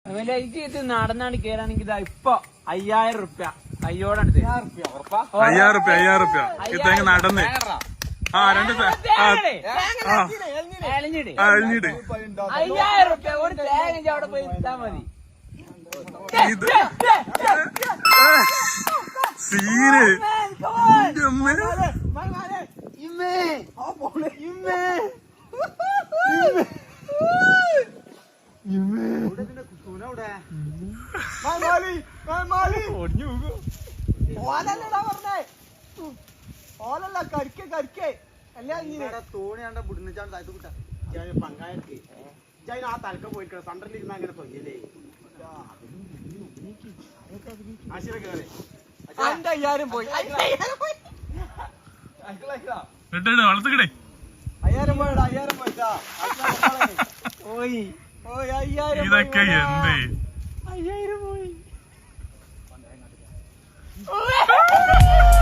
ഇത് നടന്നാണ് കേറാണെങ്കിൽ ഇതാ ഇപ്പൊ 5000 റുപ്യ കയ്യോടാണ് 5000 റുപ്യ ഇതങ്ങ് നടന്ന് ആ 2 എളിഞ്ഞിട്ട് അഴിഞ്ഞിട്ട് 5000 റുപ്യ ഒരു തേങ്ങ അവിടെ പോയി ഇട്ടാ മതി. സീന് ഓലല്ല കരിക്കേ അല്ല തോണിയാണ്ട ബുഡിച്ചാണ്ട് താഴ്ത്തു കിട്ടാ പങ്കായർക്ക് ആ തലക്ക പോയിക്ക സണ്ടറിലിരുന്ന അങ്ങനെ പോയില്ലേ ആശിരൊക്കെ 5000 പോയി വളർത്തുകടേ 5000 പോയിട്ടാ പോയി 5000 ഇതൊക്കെ എന്ത് 5000 പോയി